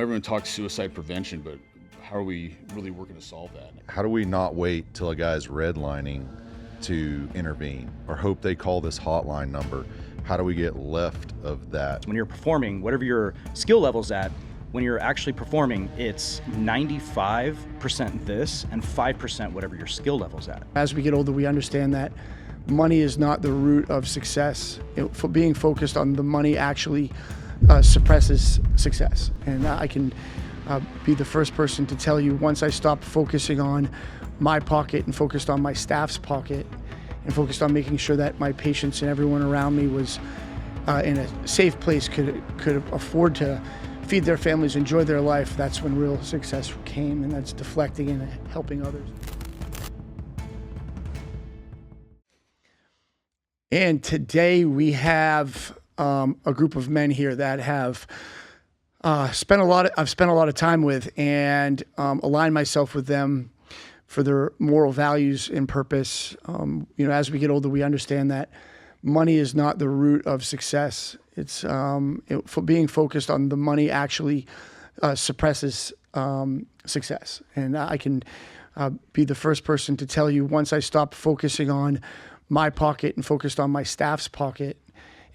Everyone talks suicide prevention, but how are we really working to solve that? How do we not wait till a guy's redlining to intervene or hope they call this hotline number? How do we get left of that? When you're performing, whatever your skill level's at, when you're actually performing, it's 95% this and 5% whatever your skill level's at. As we get older, we understand that money is not the root of success. For being focused on the money actually suppresses success. And I can be the first person to tell you, once I stopped focusing on my pocket and focused on my staff's pocket and focused on making sure that my patients and everyone around me was in a safe place, could afford to feed their families, enjoy their life, that's when real success came, and that's deflecting and helping others. And today we have a group of men here that have I've spent a lot of time with, and aligned myself with them for their moral values and purpose. As we get older, we understand that money is not the root of success. It's for being focused on the money actually suppresses success. And I can be the first person to tell you, once I stopped focusing on my pocket and focused on my staff's pocket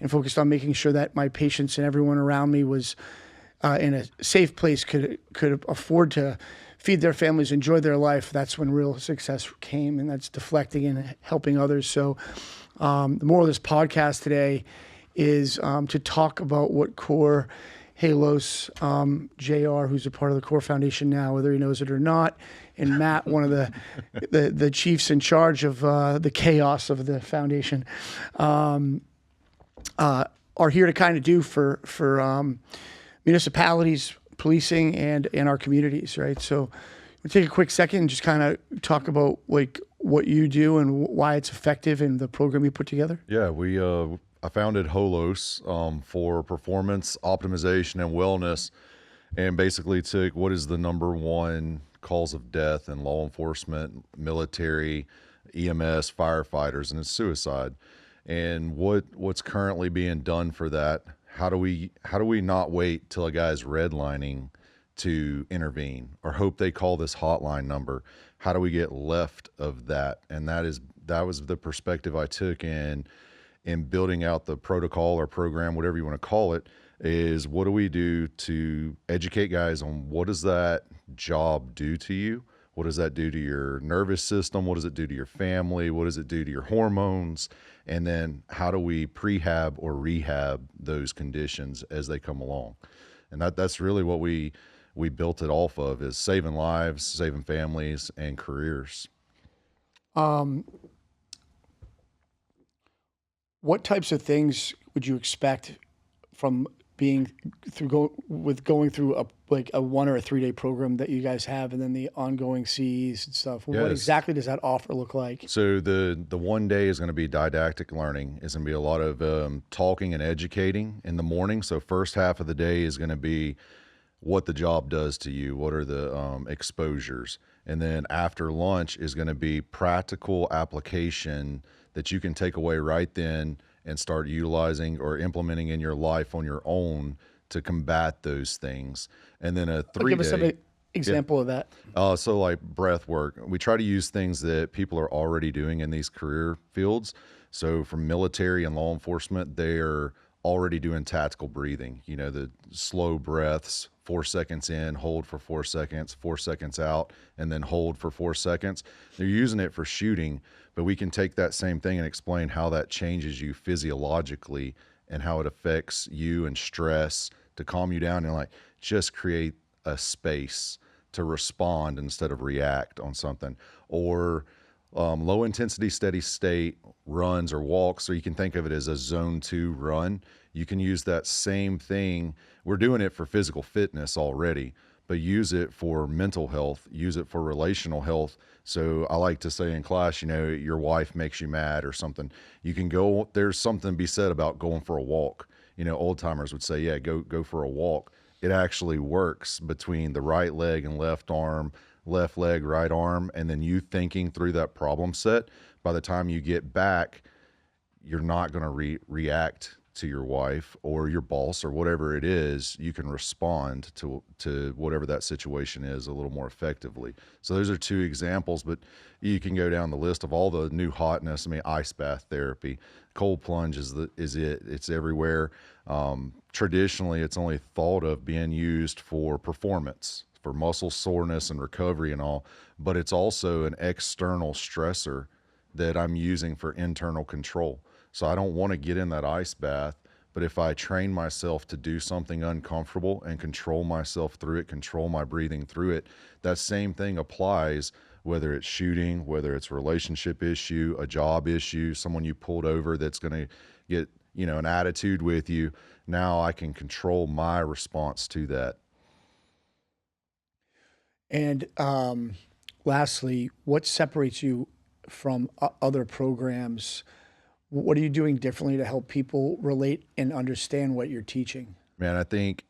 and focused on making sure that my patients and everyone around me was in a safe place, could afford to feed their families, enjoy their life, that's when real success came, and that's deflecting and helping others. So the moral of this podcast today is to talk about what CORE, Holos, JR, who's a part of the CORE Foundation now, whether he knows it or not, and Matt, one of the chiefs in charge of the chaos of the foundation, are here to kind of do for municipalities, policing, and our communities, right? So we'll take a quick second and just kind of talk about like what you do and why it's effective in the program you put together. Yeah, I founded Holos for performance optimization and wellness, and basically took what is the number one cause of death in law enforcement, military, EMS, firefighters, and it's suicide. And what's currently being done for that? How do we not wait till a guy's redlining to intervene or hope they call this hotline number? How do we get left of that? And that was the perspective I took in building out the protocol or program, whatever you want to call it, is what do we do to educate guys on what does that job do to you? What does that do to your nervous system? What does it do to your family? What does it do to your hormones? And then how do we prehab or rehab those conditions as they come along? And that's really what we built it off of, is saving lives, saving families, and careers. What types of things would you expect from going through a 1 or a 3 day program that you guys have, and then the ongoing CEs and stuff? Yes. What exactly does that offer look like? So the 1 day is going to be didactic learning. It's going to be a lot of talking and educating in the morning. So first half of the day is going to be what the job does to you. What are the exposures? And then after lunch is going to be practical application that you can take away right then and start utilizing or implementing in your life on your own to combat those things. And then a 3 day. Give us an example of that. So like Breathwork, we try to use things that people are already doing in these career fields. So from military and law enforcement, they're already doing tactical breathing, the slow breaths, 4 seconds in, hold for 4 seconds, 4 seconds out, and then hold for 4 seconds. They're using it for shooting, but we can take that same thing and explain how that changes you physiologically and how it affects you and stress to calm you down and just create a space to respond instead of react on something. Or low intensity, steady state runs or walks, so you can think of it as a zone 2 run. You can use that same thing. We're doing it for physical fitness already, but use it for mental health, use it for relational health. So I like to say in class, your wife makes you mad or something. You can go, there's something to be said about going for a walk. Old timers would say, yeah, go for a walk. It actually works between the right leg and left arm, left leg, right arm, and then you thinking through that problem set. By the time you get back, you're not going to react to your wife or your boss or whatever it is, you can respond to whatever that situation is a little more effectively. So those are two examples, but you can go down the list of all the new hotness. I mean, ice bath therapy, cold plunge is it. It's everywhere. Traditionally, it's only thought of being used for performance, for muscle soreness and recovery and all, but it's also an external stressor that I'm using for internal control. So I don't want to get in that ice bath, but if I train myself to do something uncomfortable and control myself through it, control my breathing through it, that same thing applies whether it's shooting, whether it's a relationship issue, a job issue, someone you pulled over that's going to get, an attitude with you. Now I can control my response to that. And lastly, what separates you from other programs? What are you doing differently to help people relate and understand what you're teaching? Man, I think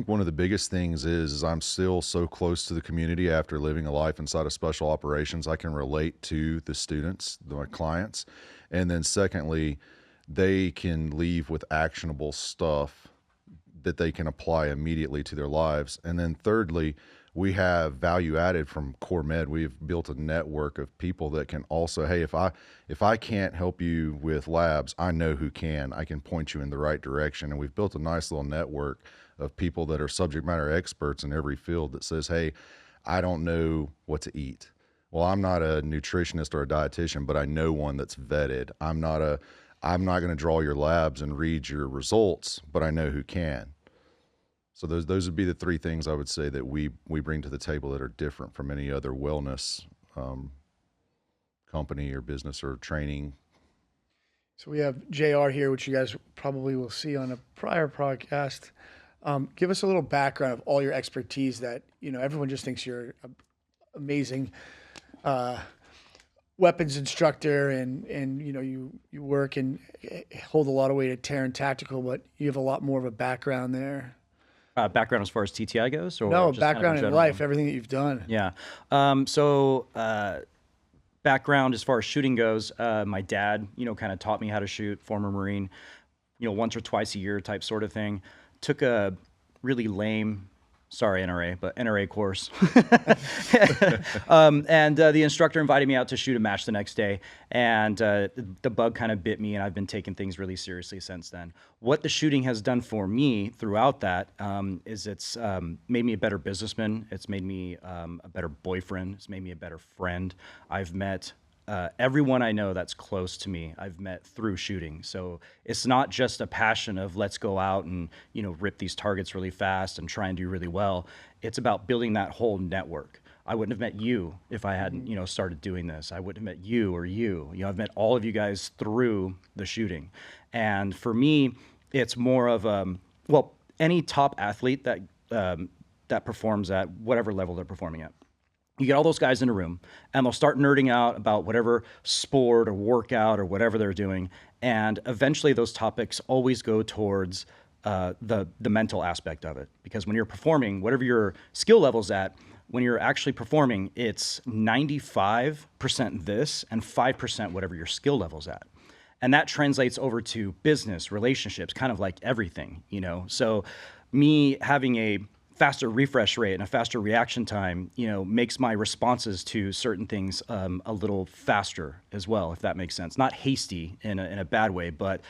one of the biggest things is I'm still so close to the community after living a life inside of special operations. I can relate to the students, my clients. And then secondly, they can leave with actionable stuff that they can apply immediately to their lives. And then thirdly, we have value added from Core Med. We've built a network of people that can also, hey, if I can't help you with labs, I know who can. I can point you in the right direction. And we've built a nice little network of people that are subject matter experts in every field that says, hey, I don't know what to eat. Well, I'm not a nutritionist or a dietitian, but I know one that's vetted. I'm not going to draw your labs and read your results, but I know who can. So those would be the three things I would say that we bring to the table that are different from any other wellness company or business or training. So we have JR here, which you guys probably will see on a prior podcast. Give us a little background of all your expertise that, everyone just thinks you're an amazing weapons instructor and you work and hold a lot of weight at Terran Tactical, but you have a lot more of a background there. Background as far as TTI goes? Or no, just background kind of in life, everything that you've done. Yeah. Background as far as shooting goes, my dad, kind of taught me how to shoot, former Marine, once or twice a year type sort of thing. Took a really lame, sorry NRA, but NRA course. And the instructor invited me out to shoot a match the next day. And the bug kind of bit me, and I've been taking things really seriously since then. What the shooting has done for me throughout that is it's made me a better businessman. It's made me a better boyfriend. It's made me a better friend. I've met everyone I know that's close to me, I've met through shooting. So it's not just a passion of let's go out and, rip these targets really fast and try and do really well. It's about building that whole network. I wouldn't have met you if I hadn't, started doing this. I wouldn't have met you or you. I've met all of you guys through the shooting. And for me, it's more of, any top athlete that, that performs at whatever level they're performing at. You get all those guys in a room and they'll start nerding out about whatever sport or workout or whatever they're doing. And eventually those topics always go towards the mental aspect of it. Because when you're performing, whatever your skill level's at, when you're actually performing, it's 95% this and 5% whatever your skill level's at. And that translates over to business, relationships, kind of like everything, So me having a faster refresh rate and a faster reaction time, makes my responses to certain things a little faster as well, if that makes sense. Not hasty in a bad way, but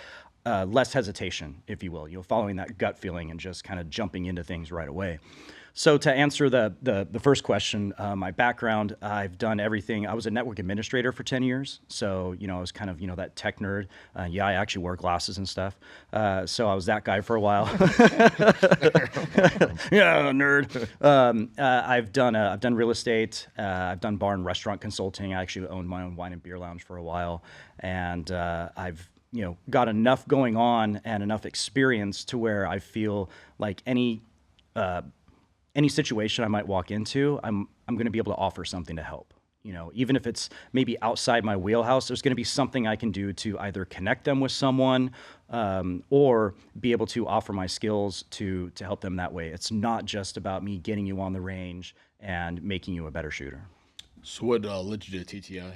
less hesitation, if you will. Following that gut feeling and just kind of jumping into things right away. So to answer the first question, my background, I've done everything. I was a network administrator for 10 years. So, I was kind of, that tech nerd. I actually wore glasses and stuff. So I was that guy for a while. Yeah, nerd. I've done real estate. I've done bar and restaurant consulting. I actually owned my own wine and beer lounge for a while. And I've got enough going on and enough experience to where I feel like any situation I might walk into, I'm going to be able to offer something to help. Even if it's maybe outside my wheelhouse, there's going to be something I can do to either connect them with someone or be able to offer my skills to help them that way. It's not just about me getting you on the range and making you a better shooter. So what led you to TTI?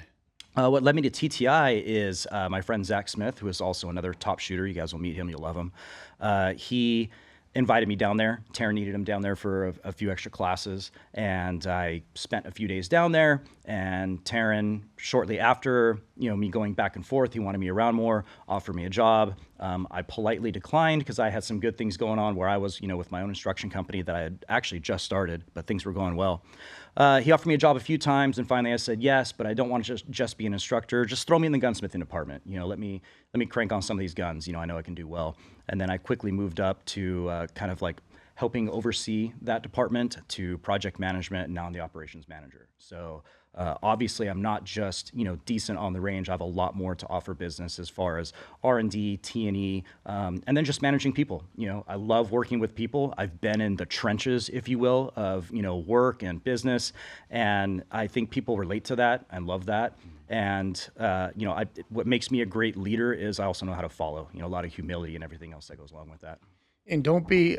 What led me to TTI is my friend Zach Smith, who is also another top shooter. You guys will meet him. You'll love him. He invited me down there. Taryn needed him down there for a few extra classes, and I spent a few days down there. And Taryn, shortly after, me going back and forth, he wanted me around more, offered me a job. I politely declined because I had some good things going on where I was, with my own instruction company that I had actually just started, but things were going well. He offered me a job a few times, and finally I said yes, but I don't want to just be an instructor. Just throw me in the gunsmithing department. Let me crank on some of these guns. I know I can do well. And then I quickly moved up to kind of like helping oversee that department to project management, and now I'm the operations manager. So obviously I'm not just, decent on the range. I have a lot more to offer business as far as R&D, T&E, and then just managing people. I love working with people. I've been in the trenches, if you will, of, work and business. And I think people relate to that. I love that. And, what makes me a great leader is I also know how to follow, a lot of humility and everything else that goes along with that. And don't be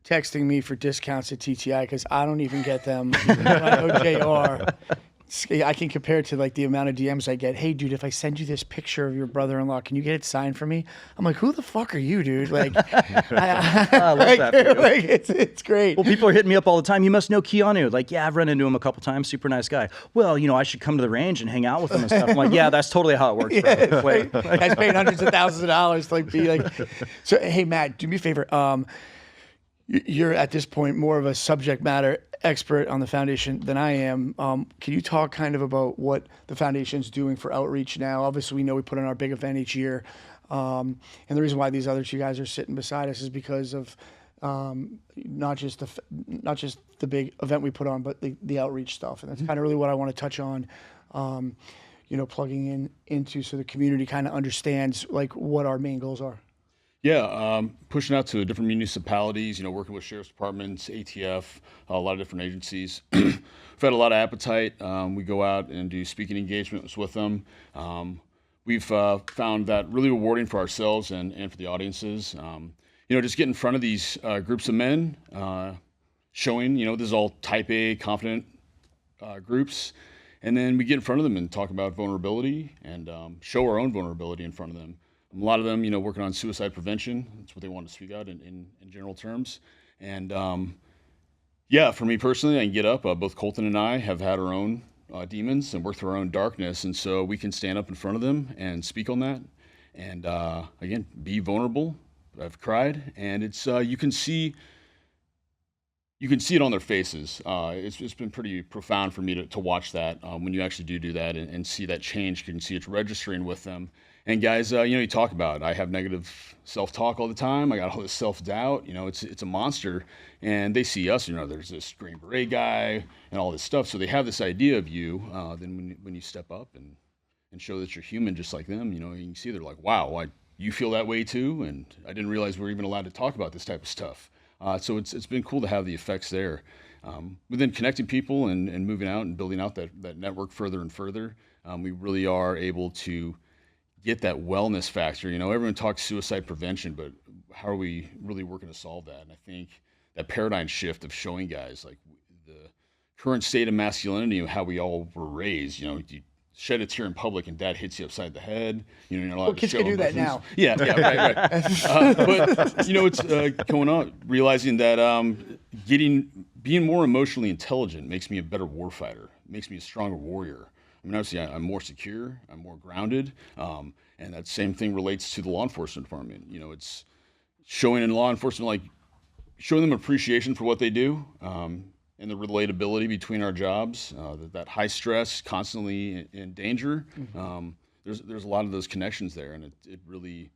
texting me for discounts at TTI because I don't even get them. I know JR. I can compare it to like the amount of DMs I get. Hey, dude, if I send you this picture of your brother-in-law, can you get it signed for me? I'm like, who the fuck are you, dude? Like, I love that for you. like it's great. Well, people are hitting me up all the time. You must know Keanu. Like, yeah, I've run into him a couple times. Super nice guy. Well, I should come to the range and hang out with him and stuff. I'm like, yeah, that's totally how it works. Yeah, wait, guys paid hundreds of thousands of dollars to like be like. So, hey, Matt, do me a favor. You're at this point more of a subject matter expert on the foundation than I am. Can you talk kind of about what the foundation's doing for outreach now? Obviously, we know we put on our big event each year. And the reason why these other two guys are sitting beside us is because of not just the big event we put on, but the outreach stuff. And that's kind of really what I want to touch on, plugging into so the community kind of understands like what our main goals are. Yeah, pushing out to different municipalities, working with sheriff's departments, ATF, a lot of different agencies. We've had a lot of appetite. We go out and do speaking engagements with them. We've found that really rewarding for ourselves and for the audiences. Just get in front of these groups of men, showing, this is all type A, confident groups. And then we get in front of them and talk about vulnerability and show our own vulnerability in front of them. A lot of them, working on suicide prevention. That's what they want to speak out in general terms. And for me personally, I can get up. Both Colton and I have had our own demons and worked through our own darkness. And so we can stand up in front of them and speak on that. And again, be vulnerable. I've cried. And it's you can see it on their faces. It's been pretty profound for me to watch that when you actually do that and see that change. You can see it's registering with them. And guys, you talk about it. I have negative self-talk all the time. I got all this self-doubt. It's a monster. And they see us, there's this Green Beret guy and all this stuff. So they have this idea of you. Then when you step up and show that you're human just like them, you can see they're like, wow, you feel that way too? And I didn't realize we were even allowed to talk about this type of stuff. So it's been cool to have the effects there. But then connecting people and moving out and building out that network further and further, we really are able to get that wellness factor. Everyone talks suicide prevention, but how are we really working to solve that? And I think that paradigm shift of showing guys like the current state of masculinity and how we all were raised, you shed a tear in public and dad hits you upside the head. You're not allowed to kids show can do that emotions. now. Yeah, right. But it's going on, realizing that being more emotionally intelligent makes me a better warfighter, makes me a stronger warrior. Obviously, I'm more secure, I'm more grounded, and that same thing relates to the law enforcement department. It's showing in law enforcement, like showing them appreciation for what they do, and the relatability between our jobs, that high stress, constantly in danger. There's a lot of those connections there, and it really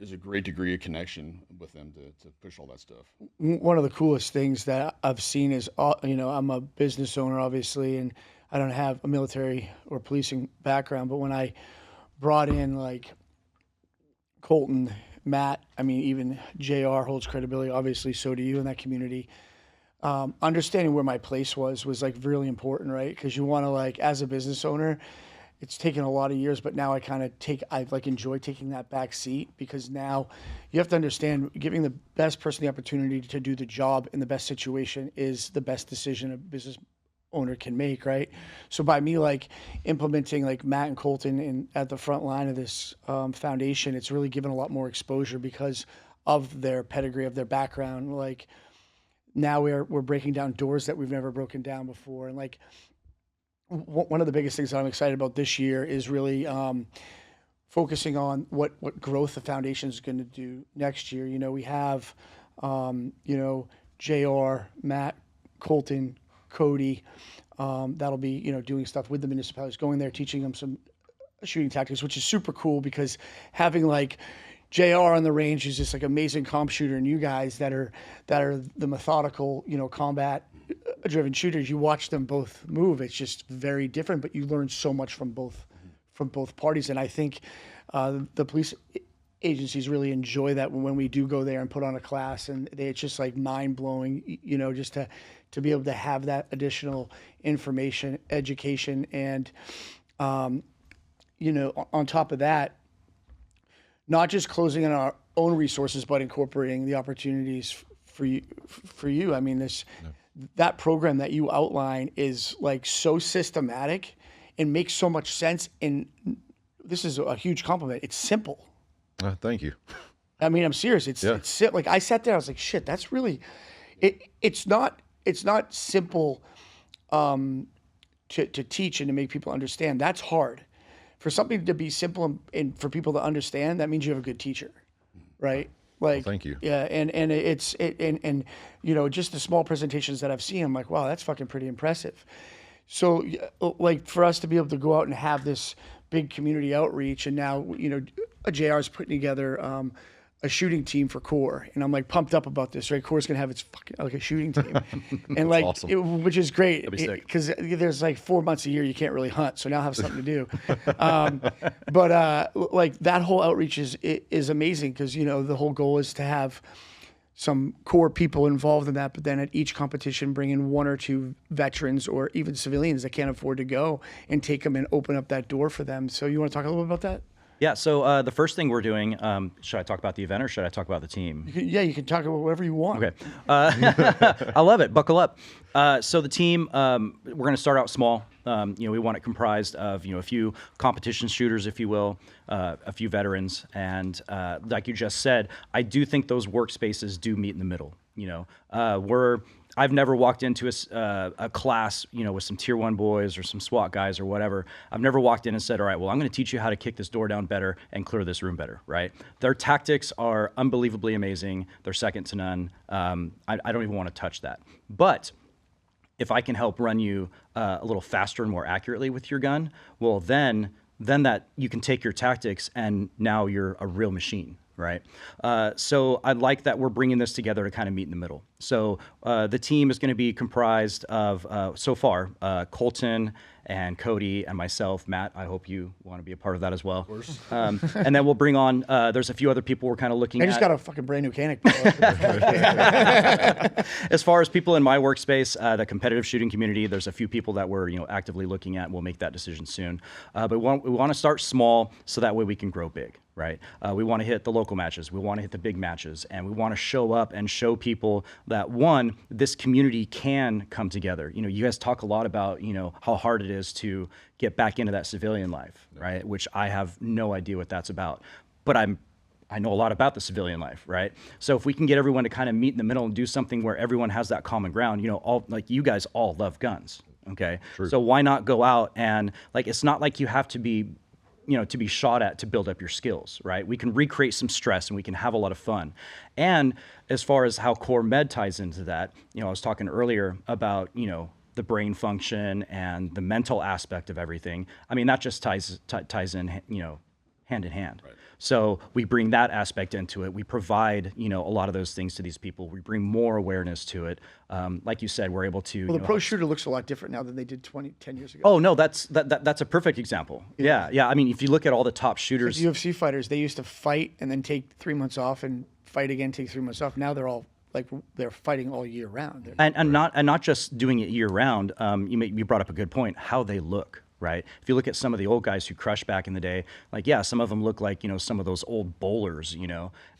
there's a great degree of connection with them to push all that stuff. One of the coolest things that I've seen is, I'm a business owner, obviously, and I don't have a military or policing background, but when I brought in like Colton, Matt, even JR holds credibility, obviously, so do you in that community. Understanding where my place was like really important, right? Because you want to like, as a business owner, it's taken a lot of years, but now I enjoy taking that back seat because now you have to understand giving the best person the opportunity to do the job in the best situation is the best decision a business owner can make, right? So by me like implementing like Matt and Colton at the front line of this foundation, it's really given a lot more exposure because of their pedigree, of their background. Like now we're breaking down doors that we've never broken down before, and like one of the biggest things that I'm excited about this year is really focusing on what growth the foundation is going to do next year. You know, we have JR, Matt, Colton, Cody, that'll be, doing stuff with the municipalities, going there, teaching them some shooting tactics, which is super cool because having like JR on the range is just like amazing comp shooter, and you guys that are the methodical, combat driven shooters, you watch them both move. It's just very different, but you learn so much from both parties. And I think the police agencies really enjoy that when we do go there and put on a class, and it's just like mind blowing, just to be able to have that additional information, education, and on top of that, not just closing on our own resources, but incorporating the opportunities for you. I mean, that program that you outline is like so systematic and makes so much sense. And this is a huge compliment. It's simple. Thank you. I mean, I'm serious. It's like I sat there, I was like, shit, that's really, it's not simple to teach and to make people understand. That's hard. For something to be simple and for people to understand, that means you have a good teacher, right? Like, thank you. Yeah, and just the small presentations that I've seen, I'm like, wow, that's fucking pretty impressive. So, like, for us to be able to go out and have this big community outreach, and now, JR is putting together a shooting team for Core, and I'm like pumped up about this, right? Core's gonna have its fucking like a shooting team, and like, awesome. which is great Because there's like 4 months a year you can't really hunt, so now I have something to do. But like that whole outreach is amazing because the whole goal is to have some core people involved in that, but then at each competition bring in 1 or 2 veterans or even civilians that can't afford to go and take them and open up that door for them. So you want to talk a little bit about that? Yeah, so the first thing we're doing, should I talk about the event or should I talk about the team? You can talk about whatever you want. Okay. I love it. Buckle up. So the team, we're going to start out small. We want it comprised of, a few competition shooters, if you will, a few veterans. And like you just said, I do think those workspaces do meet in the middle. I've never walked into a class, with some tier 1 boys or some SWAT guys or whatever. I've never walked in and said, all right, well, I'm going to teach you how to kick this door down better and clear this room better, right? Their tactics are unbelievably amazing. They're second to none. I don't even want to touch that. But if I can help run you a little faster and more accurately with your gun, well, then that you can take your tactics and now you're a real machine. Right. So I like that we're bringing this together to kind of meet in the middle. So the team is going to be comprised of, so far, Colton and Cody and myself. Matt, I hope you want to be a part of that as well. Of course. And then we'll bring on, there's a few other people we're kind of looking at. I just got a fucking brand new Canic. As far as people in my workspace, the competitive shooting community, there's a few people that we're actively looking at. We'll make that decision soon. But we want to start small so that way we can grow big. Right. We want to hit the local matches. We want to hit the big matches, and we want to show up and show people that this community can come together. You guys talk a lot about, how hard it is to get back into that civilian life, right? Which I have no idea what that's about, but I know a lot about the civilian life, right? So if we can get everyone to kind of meet in the middle and do something where everyone has that common ground, all like you guys all love guns. Okay. True. So why not go out and it's not like you have to be to be shot at to build up your skills, right? We can recreate some stress and we can have a lot of fun. And as far as how core med ties into that, I was talking earlier about, the brain function and the mental aspect of everything. I mean, that just ties in, hand in hand. Right. So we bring that aspect into it. We provide, a lot of those things to these people. We bring more awareness to it. Like you said, we're able to. Well, the pro shooter looks a lot different now than they did 10 years ago. Oh no, that's a perfect example. Yeah. I mean, if you look at all the top shooters, like UFC fighters, they used to fight and then take 3 months off and fight again, take 3 months off. Now they're all they're fighting all year round. And not just doing it year round. You brought up a good point. How they look. Right. If you look at some of the old guys who crushed back in the day, some of them look like, some of those old bowlers,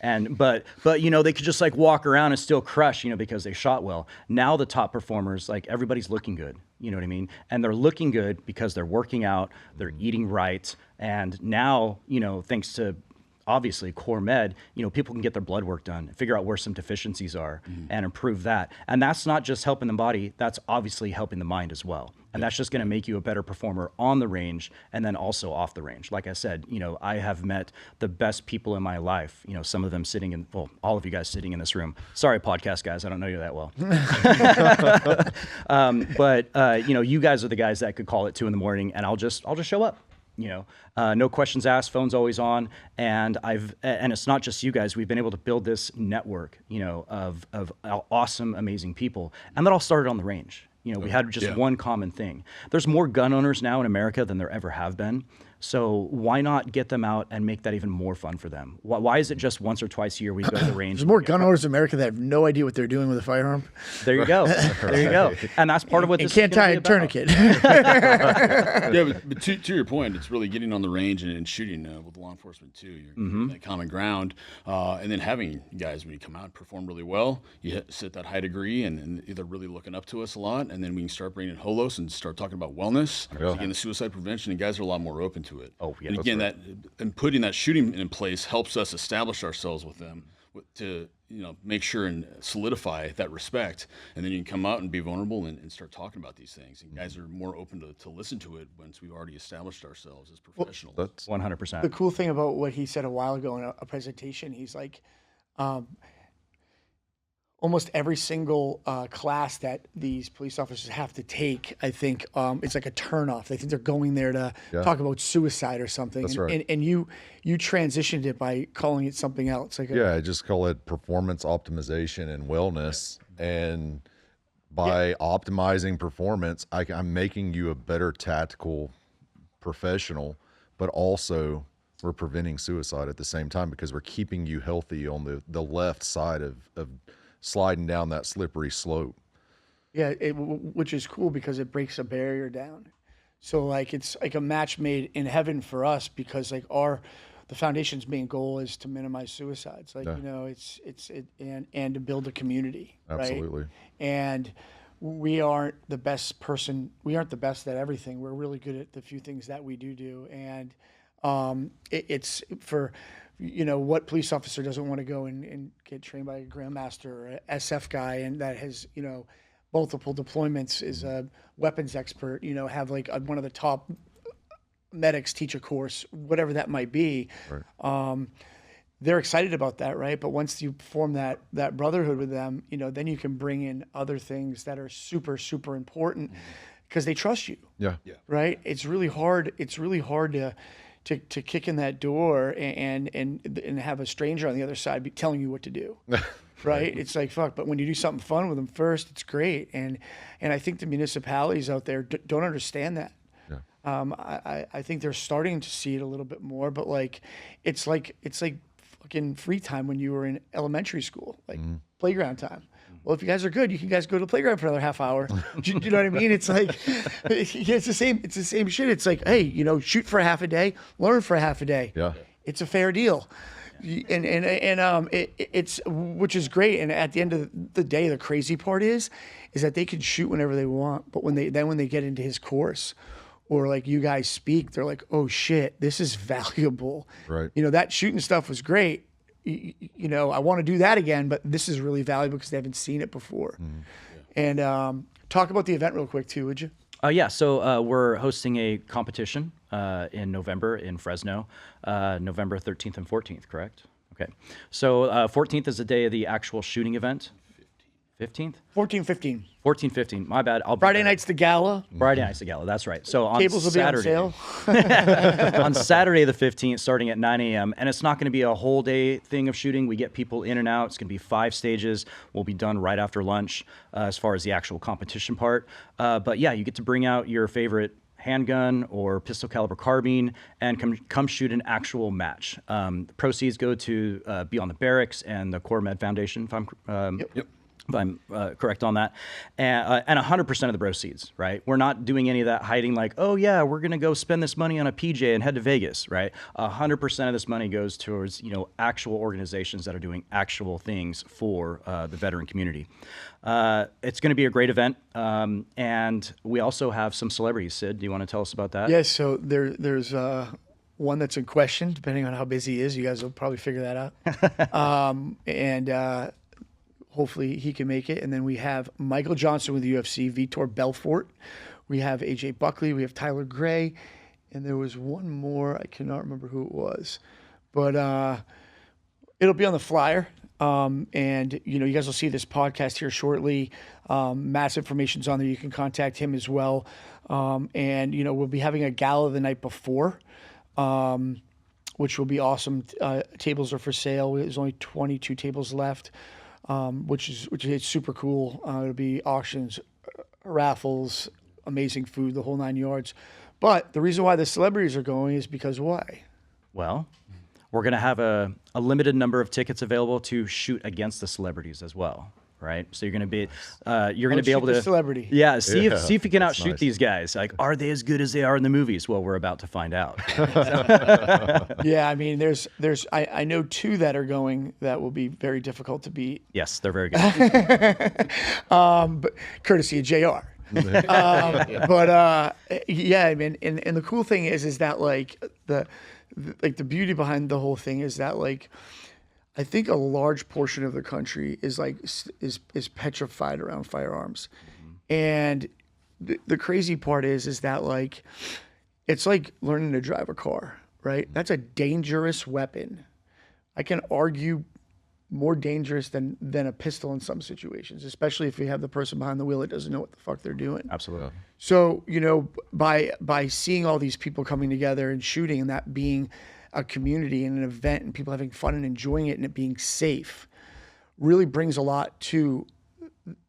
and, but, they could just walk around and still crush, because they shot well. Now the top performers, everybody's looking good, You know what I mean? And they're looking good because they're working out, they're eating right, and now, you know, thanks to obviously core med, you know, people can get their blood work done, figure out where some deficiencies are and improve that. And that's not just helping the body, that's obviously helping the mind as well. And that's just going to make you a better performer on the range and then also off the range. Like I said, you know, I have met the best people in my life, you know, some of them sitting in, well, all of you guys sitting in this room. Sorry, podcast guys, I don't know you that well. But you know, you guys are the guys that could call at 2 a.m. and I'll just show up. You know, no questions asked, phone's always on, and it's not just you guys. We've been able to build this network, you know, of awesome, amazing people, and that all started on the range. You know, we had just one common thing. There's more gun owners now in America than there ever have been. So why not get them out and make that even more fun for them? Why is it just once or twice a year we go to the range? There's more gun owners in America that have no idea what they're doing with a firearm. There you go. There you go. And that's part of what this can't is gonna tie be a about. tourniquet. Yeah, but to your point, it's really getting on the range and shooting with law enforcement too. You're that common ground, and then having guys when you come out perform really well. You sit that high degree, and they're really looking up to us a lot. And then we can start bringing in Holos and start talking about wellness, again, the suicide prevention, and guys are a lot more open to it. Oh, yeah, and again, and putting that shooting in place helps us establish ourselves with them to make sure and solidify that respect, and then you can come out and be vulnerable and start talking about these things. And guys are more open to listen to it once we've already established ourselves as professionals. That's 100%. The cool thing about what he said a while ago in a presentation, he's like, almost every single class that these police officers have to take, I think it's like a turnoff. They think they're going there to talk about suicide or something. That's and, right. and you transitioned it by calling it something else. Like I just call it performance optimization and wellness. And by optimizing performance, I'm making you a better tactical professional, but also we're preventing suicide at the same time because we're keeping you healthy on the left side of sliding down that slippery slope. Yeah, which is cool because it breaks a barrier down. So like it's like a match made in heaven for us because like the foundation's main goal is to minimize suicides. Like and to build a community. Absolutely. Right? And we aren't the best at everything. We're really good at the few things that we do. And it's for what police officer doesn't want to go and get trained by a grandmaster or a SF guy and that has, multiple deployments, is a weapons expert, have like one of the top medics teach a course, whatever that might be. Right. They're excited about that, right? But once you form that brotherhood with them, then you can bring in other things that are super, super important because they trust you. Yeah. Right? It's really hard. It's really hard to kick in that door and have a stranger on the other side be telling you what to do. Right? It's like, fuck. But when you do something fun with them first, it's great. And I think the municipalities out there don't understand that. Yeah. I think they're starting to see it a little bit more, but it's like fucking free time when you were in elementary school, like playground time. Well, if you guys are good, you can guys go to the playground for another half hour. Do you know what I mean? It's like, it's the same shit. It's like, hey, shoot for a half a day, learn for a half a day. Yeah. It's a fair deal. And it's, which is great. And at the end of the day, the crazy part is that they can shoot whenever they want. But when they get into his course or like you guys speak, they're like, oh shit, this is valuable. Right. That shooting stuff was great. I want to do that again, but this is really valuable because they haven't seen it before. And talk about the event real quick too, would you? So we're hosting a competition in November in Fresno, November 13th and 14th, correct? Okay. So 14th is the day of the actual shooting event. 15th? 14, 15. 14, 15. My bad. Friday night's the gala. Friday night's the gala. That's right. So on Tables will Saturday, be on sale. on Saturday the 15th, starting at 9 a.m. And it's not going to be a whole day thing of shooting. We get people in and out. It's going to be 5 stages. We'll be done right after lunch as far as the actual competition part. But yeah, you get to bring out your favorite handgun or pistol caliber carbine and come shoot an actual match. The proceeds go to Beyond the Barracks and the Core Med Foundation. If I'm Yep. if I'm correct on that, and 100% of the proceeds, right? We're not doing any of that hiding like, oh yeah, we're gonna go spend this money on a PJ and head to Vegas, right? 100% of this money goes towards, actual organizations that are doing actual things for the veteran community. It's gonna be a great event, and we also have some celebrities. Sid, do you want to tell us about that? Yes, so there's one that's in question, depending on how busy he is. You guys will probably figure that out. And hopefully he can make it. And then we have Michael Johnson with the UFC, Vitor Belfort. We have AJ Buckley. We have Tyler Gray. And there was one more. I cannot remember who it was. But it'll be on the flyer. And, you guys will see this podcast here shortly. Matt's information's on there. You can contact him as well. And, we'll be having a gala the night before, which will be awesome. Tables are for sale. There's only 22 tables left. Which is super cool. It'll be auctions, raffles, amazing food, the whole 9 yards. But the reason why the celebrities are going is because why? Well, we're going to have a limited number of tickets available to shoot against the celebrities as well, right? So you're going to be able to celebrity. Yeah, see if you can outshoot nice. these guys. Like, are they as good as they are in the movies? Well, we're about to find out. Yeah, I mean, I know two that are going that will be very difficult to beat. Yes, they're very good. But courtesy of JR. But yeah, I mean, and the cool thing is that like the beauty behind the whole thing is that like I think a large portion of the country is petrified around firearms, and the crazy part is that like it's like learning to drive a car, right? That's a dangerous weapon. I can argue more dangerous than a pistol in some situations, especially if you have the person behind the wheel that doesn't know what the fuck they're doing. Absolutely. So, by seeing all these people coming together and shooting and that being a community and an event and people having fun and enjoying it and it being safe really brings a lot to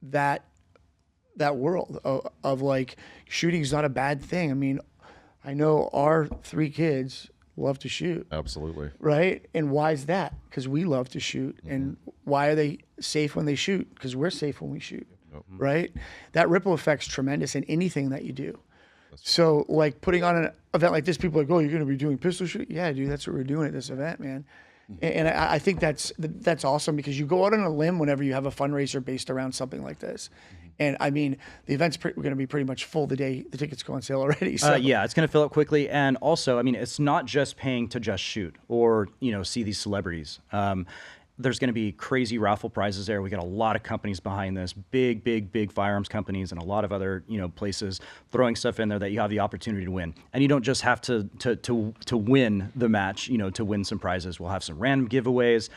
that world of like shooting is not a bad thing. I mean, I know our 3 kids love to shoot. Absolutely. Right? And why is that? Because we love to shoot. And why are they safe when they shoot? Because we're safe when we shoot. Right? That ripple effect's tremendous in anything that you do. So like putting on an event like this, people are like, oh, you're going to be doing pistol shooting? Yeah, dude, that's what we're doing at this event, man. And I think that's awesome because you go out on a limb whenever you have a fundraiser based around something like this. And I mean, the event's going to be pretty much full the day the tickets go on sale already. So. Yeah, it's going to fill up quickly. And also, I mean, it's not just paying to just shoot or, see these celebrities. There's going to be crazy raffle prizes there. We got a lot of companies behind this, big firearms companies and a lot of other, places throwing stuff in there that you have the opportunity to win. And you don't just have to win the match, to win some prizes. We'll have some random giveaways.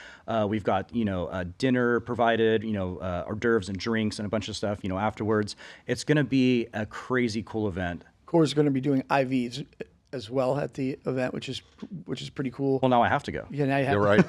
We've got, a dinner provided, hors d'oeuvres and drinks and a bunch of stuff, afterwards. It's going to be a crazy cool event. Core's going to be doing IVs as well at the event, which is pretty cool. Well, now I have to go. Yeah, now you have. You're right.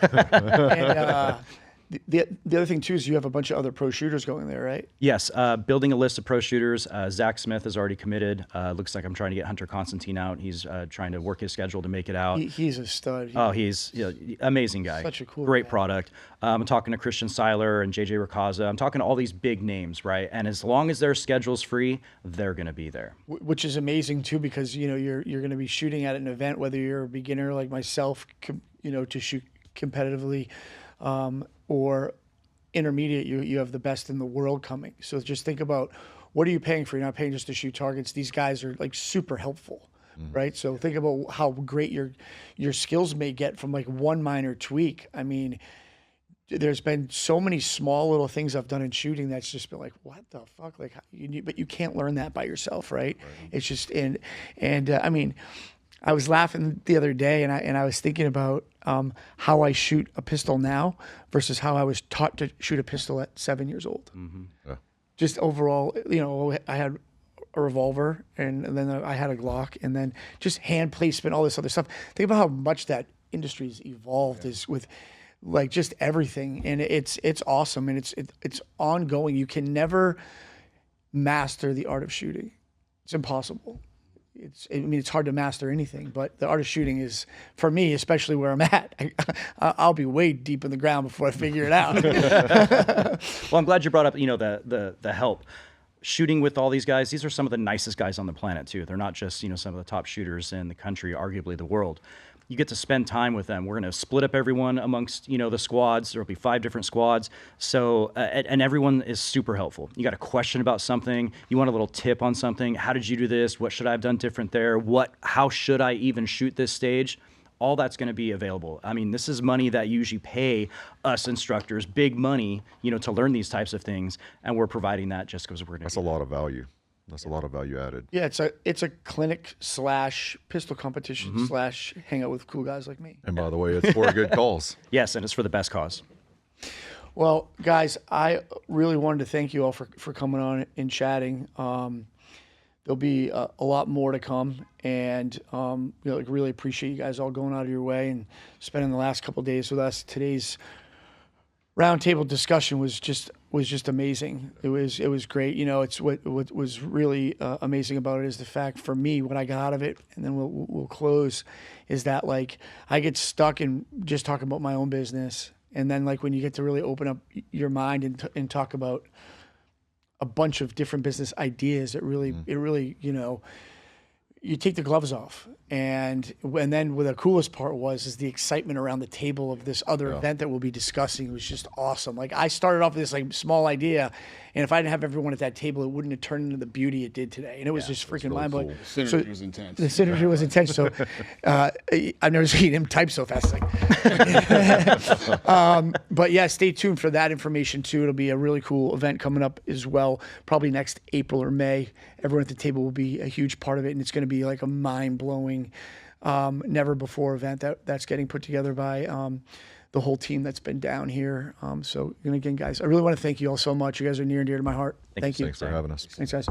And the other thing too is you have a bunch of other pro shooters going there, right? Yes, building a list of pro shooters. Zach Smith is already committed. Looks like I'm trying to get Hunter Constantine out. He's trying to work his schedule to make it out. He's a stud. He's amazing guy. Such a cool great guy. product. I'm talking to Christian Seiler and JJ Rakaza. I'm talking to all these big names, right? And as long as their schedule's free, they're going to be there. Which is amazing too, because you're going to be shooting at an event, whether you're a beginner like myself, to shoot competitively, or intermediate, you have the best in the world coming. So just think about what are you paying for? You're not paying just to shoot targets. These guys are like super helpful, right? So think about how great your skills may get from like one minor tweak. I mean, there's been so many small little things I've done in shooting that's just been like, what the fuck? Like, but you can't learn that by yourself, right? It's just and I mean, I was laughing the other day, and I was thinking about how I shoot a pistol now versus how I was taught to shoot a pistol at 7 years old. Yeah. Just overall, I had a revolver, and then I had a Glock, and then just hand placement, all this other stuff. Think about how much that industry's evolved is with like just everything, and it's awesome, and it's ongoing. You can never master the art of shooting. It's impossible. it's hard to master anything, but the art of shooting is, for me, especially where I'm at, I'll be way deep in the ground before I figure it out. Well, I'm glad you brought up, the help. Shooting with all these guys, these are some of the nicest guys on the planet too. They're not just, some of the top shooters in the country, arguably the world. You get to spend time with them. We're going to split up everyone amongst, the squads. There'll be 5 different squads. So, and everyone is super helpful. You got a question about something. You want a little tip on something. How did you do this? What should I have done different there? How should I even shoot this stage? All that's going to be available. I mean, this is money that you usually pay us instructors, big money, to learn these types of things. And we're providing that just because we're going to. That's a lot of value. That's a lot of value added. Yeah, it's a clinic / pistol competition / hang out with cool guys like me. And by the way, it's for a good cause. Yes, and it's for the best cause. Well, guys, I really wanted to thank you all for coming on and chatting. There'll be a lot more to come, and really appreciate you guys all going out of your way and spending the last couple of days with us. Today's roundtable discussion was just amazing. It was great. It's what was really amazing about it is the fact for me what I got out of it, and then we'll close, is that like I get stuck in just talking about my own business, and then like when you get to really open up your mind and talk about a bunch of different business ideas, it really you take the gloves off, and then what the coolest part is the excitement around the table of this other event that we'll be discussing was just awesome. Like I started off with this like small idea, and if I didn't have everyone at that table, it wouldn't have turned into the beauty it did today. And it was just freaking mind blowing. The synergy was intense. The synergy was intense. So I've never seen him type so fast. But yeah, stay tuned for that information too. It'll be a really cool event coming up as well, probably next April or May. Everyone at the table will be a huge part of it, and it's going to be like a mind-blowing, never-before event that's getting put together by the whole team that's been down here. So again, guys, I really want to thank you all so much. You guys are near and dear to my heart. Thank you. Thanks for having us. Thanks, guys.